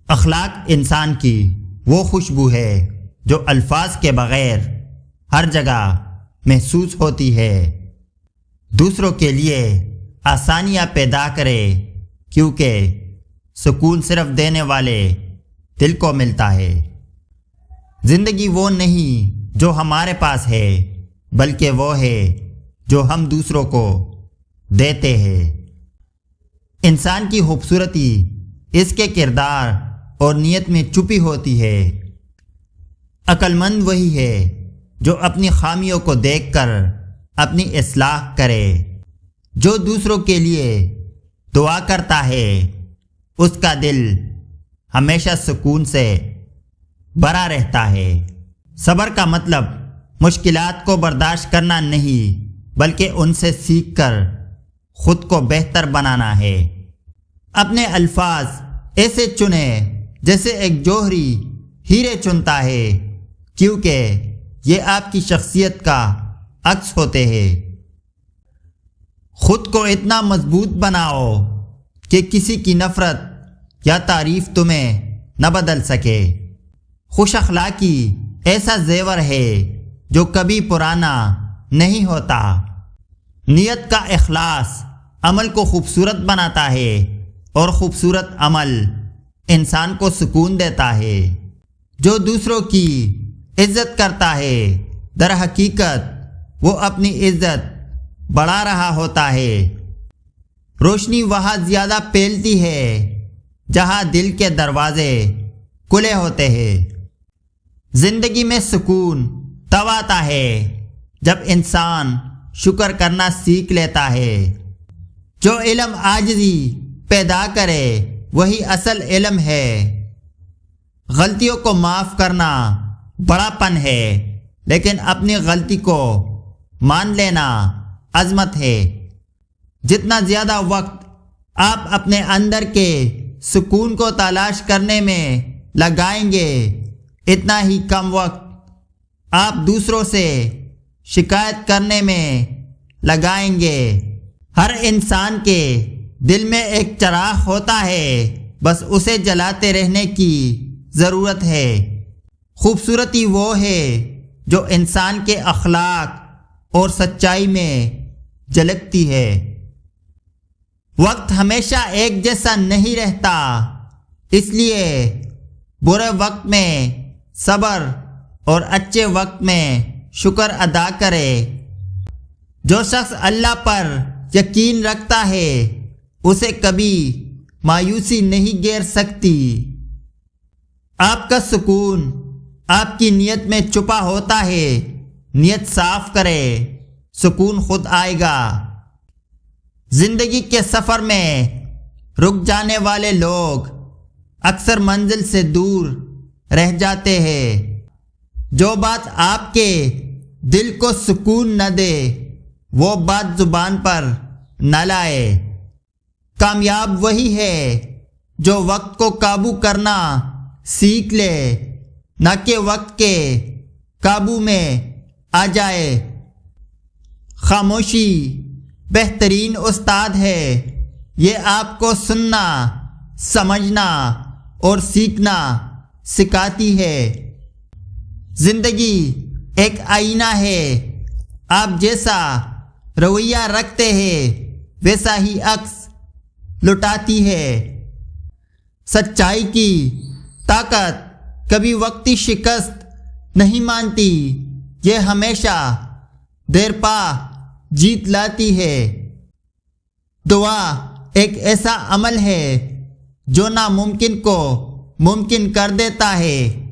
اخلاق انسان کی وہ خوشبو ہے جو الفاظ کے بغیر ہر جگہ محسوس ہوتی ہے، دوسروں کے لیے آسانیاں پیدا کرے، کیونکہ سکون صرف دینے والے دل کو ملتا ہے۔ زندگی وہ نہیں جو ہمارے پاس ہے، بلکہ وہ ہے جو ہم دوسروں کو دیتے ہیں۔ انسان کی خوبصورتی اس کے کردار اور نیت میں چھپی ہوتی ہے۔ عقل مند وہی ہے جو اپنی خامیوں کو دیکھ کر اپنی اصلاح کرے، جو دوسروں کے لیے دعا کرتا ہے اس کا دل ہمیشہ سکون سے بھرا رہتا ہے۔ صبر کا مطلب مشکلات کو برداشت کرنا نہیں، بلکہ ان سے سیکھ کر خود کو بہتر بنانا ہے۔ اپنے الفاظ ایسے چنیں جیسے ایک جوہری ہیرے چنتا ہے، کیونکہ یہ آپ کی شخصیت کا عکس ہوتے ہیں۔ خود کو اتنا مضبوط بناؤ کہ کسی کی نفرت یا تعریف تمہیں نہ بدل سکے۔ خوش اخلاقی ایسا زیور ہے جو کبھی پرانا نہیں ہوتا۔ نیت کا اخلاص عمل کو خوبصورت بناتا ہے، اور خوبصورت عمل انسان کو سکون دیتا ہے۔ جو دوسروں کی عزت کرتا ہے، در حقیقت وہ اپنی عزت بڑھا رہا ہوتا ہے۔ روشنی وہاں زیادہ پھیلتی ہے جہاں دل کے دروازے کھلے ہوتے ہیں۔ زندگی میں سکون تب آتا ہے جب انسان شکر کرنا سیکھ لیتا ہے۔ جو علم عاجزی پیدا کرے وہی اصل علم ہے۔ غلطیوں کو معاف کرنا بڑا پن ہے، لیکن اپنی غلطی کو مان لینا عظمت ہے۔ جتنا زیادہ وقت آپ اپنے اندر کے سکون کو تلاش کرنے میں لگائیں گے، اتنا ہی کم وقت آپ دوسروں سے شکایت کرنے میں لگائیں گے۔ ہر انسان کے دل میں ایک چراغ ہوتا ہے، بس اسے جلاتے رہنے کی ضرورت ہے۔ خوبصورتی وہ ہے جو انسان کے اخلاق اور سچائی میں جھلکتی ہے۔ وقت ہمیشہ ایک جیسا نہیں رہتا، اس لیے برے وقت میں صبر اور اچھے وقت میں شکر ادا کرے۔ جو شخص اللہ پر یقین رکھتا ہے اسے کبھی مایوسی نہیں گھیر سکتی۔ آپ کا سکون آپ کی نیت میں چھپا ہوتا ہے۔ نیت صاف کرے، سکون خود آئے گا۔ زندگی کے سفر میں رک جانے والے لوگ اکثر منزل سے دور رہ جاتے ہیں۔ جو بات آپ کے دل کو سکون نہ دے وہ بات زبان پر نہ لائے۔ کامیاب وہی ہے جو وقت کو قابو کرنا سیکھ لے، نہ کہ وقت کے قابو میں آ جائے۔ خاموشی بہترین استاد ہے، یہ آپ کو سننا، سمجھنا اور سیکھنا سکھاتی ہے۔ زندگی ایک آئینہ ہے، آپ جیسا رویہ رکھتے ہیں ویسا ہی عکس لٹاتی ہے۔ سچائی کی طاقت کبھی وقتی شکست نہیں مانتی، یہ ہمیشہ دیر پا جیت لاتی ہے۔ دعا ایک ایسا عمل ہے جو ناممکن کو ممکن کر دیتا ہے۔